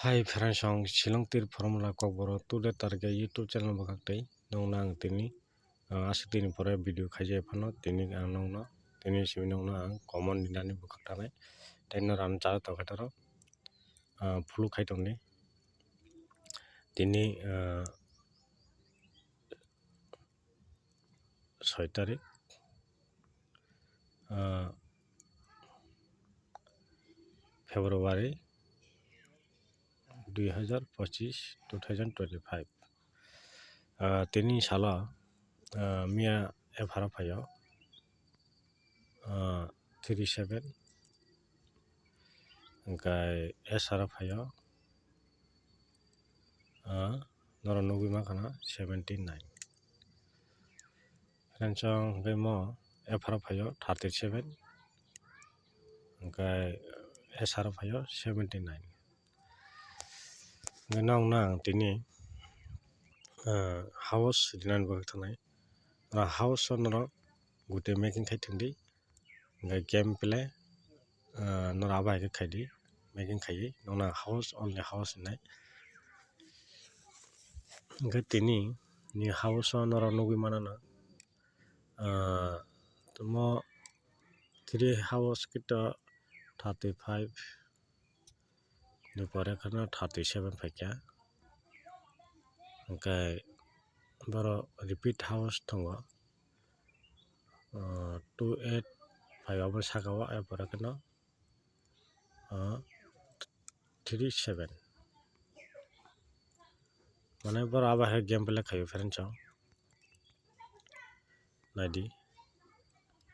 Hai Fransong Shillong tir formula kokboro tude targe YouTube channel bakaktai nongna ang tini asuk tini pore video khaijai phano tini ang nongno tini simi nongno ang common dinani bakaktanai taino ram cha tokhataro flu khaitongni tini 6 tarik February 2025 tini sala mia ephara phayo 37 angkai esara phayo noronobi makana 79 Fransong angkai mo ephara phayo 37 angkai esara phayo 79 nong nang tini house dinan bakaktanai house noro gute making khaitongdi angkai game play noro abai ke khaidi making khaiyi nongna house only house nai angkai tini ni house noro nugui manano mo 3 house kito 35 ni pore khano 37 phaikya angkai boro repeat house tongo 28 phayo bo sakao epore khano 37 mane boro aba he game play khayo Fransong naidi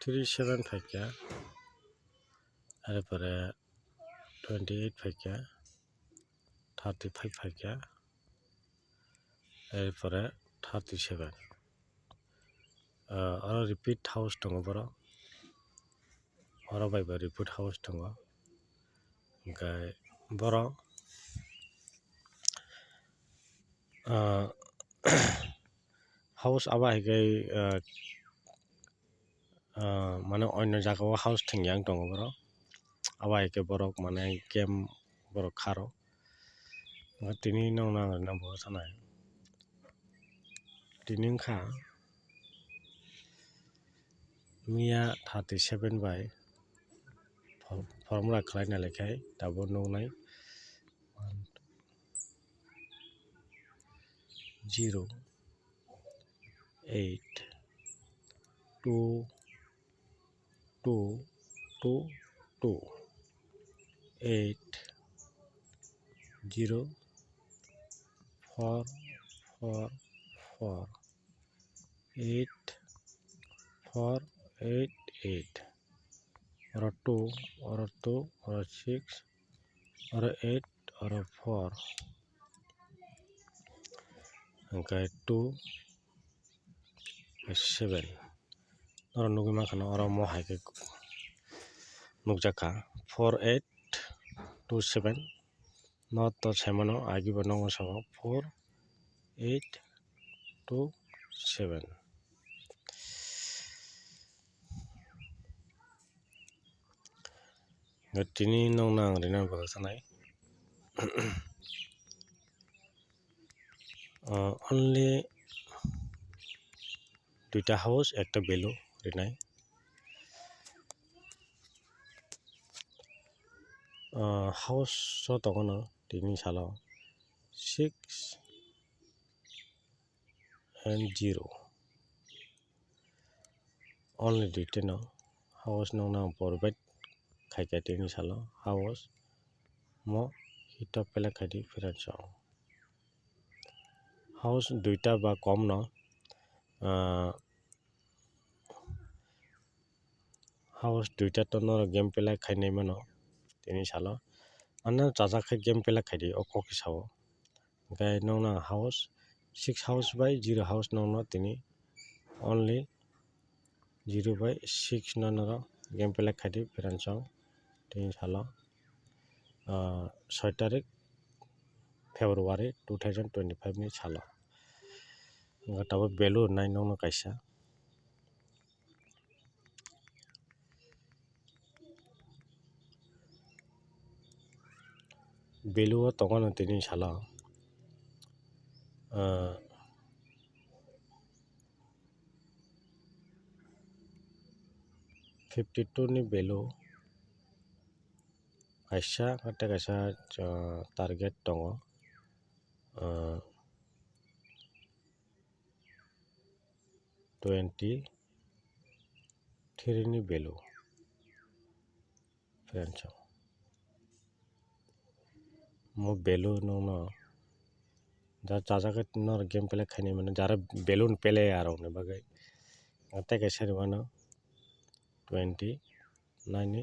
37 phaikya erpore 28 phaikya 35 phaikya erpore 37 oro repeat house tongo boro oro bai bo repeat house tongo angkai boro house aba hikai mane onno jagao house tingyang tongo boro aba hikai borok mane game borok kharo tini nongna ang bo sanai tini wngkha mia 37 bai formula khlai nailakhai tabo nugnai 0 8 2 2 2 2 8 0 4 4 4 8 4 8 8 oro 2 oro 2 oro 6 oro 8 oro 4 angkai 2 7 oro nugui mankha oro mo haike nukjakha 4 8 2 7 no to saimano agibo nongo sabo 4 8 2 7 tini nongna ang rina bakaktanai only duita house ekta belu rinai house o tongono tini salo 6 and 0 only duita no house nongna borbet khaikya tini salo house mo hitop pele khaidi Fransong house duita ba kom no house duita to noro game play khainai mano tini salo mane chajakhe game play khaidi o koki sao angkai nongna house 6 house bai 0 house nongno tini only 0 bai 6 no noro game play khaidi Fransong tini salo 6 tarik February 2025 ni salo angka tabo belu nai nongno kaisa value o tongo no tini sala 52 ni value kaisa kate kaisa target tongo 23 ni value friends mo value no da jajaga no game play khaini mane jara balloon pele aro ne bagai ate kaisa wano 29 ni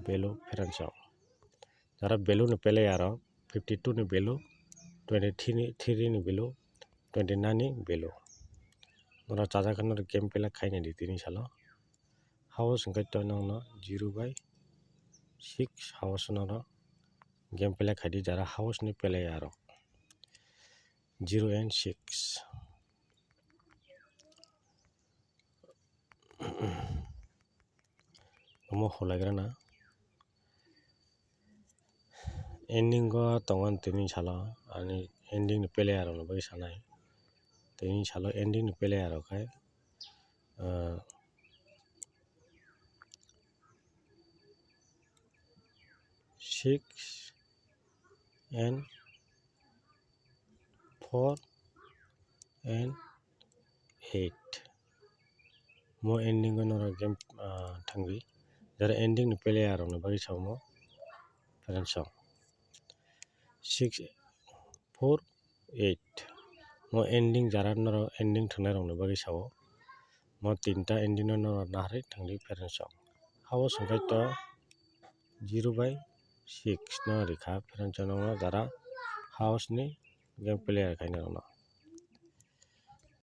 value friends jara balloon pele aro 52 ni value 23 ni value 29 ni value nora jajaga no game play khaini di tini salo house ngai to no 0/6 house no game play khaidi jara house ni pele aro 0 and 6 omo holagra na ending go tongon tini salo ani ending ni pele aro no bai sanai tini salo ending ni pele aro khai 6 and 4 and 8 mo ending go nora game thangbi jara ending ni pele aro no bagi samo friends 6 4 8 mo ending jara nora ending thangnai rok no bagi sao mo tinta ending no nora nahri thangdi friends house ngai to 0/6 no rikha friends no jara house ni game player khaina no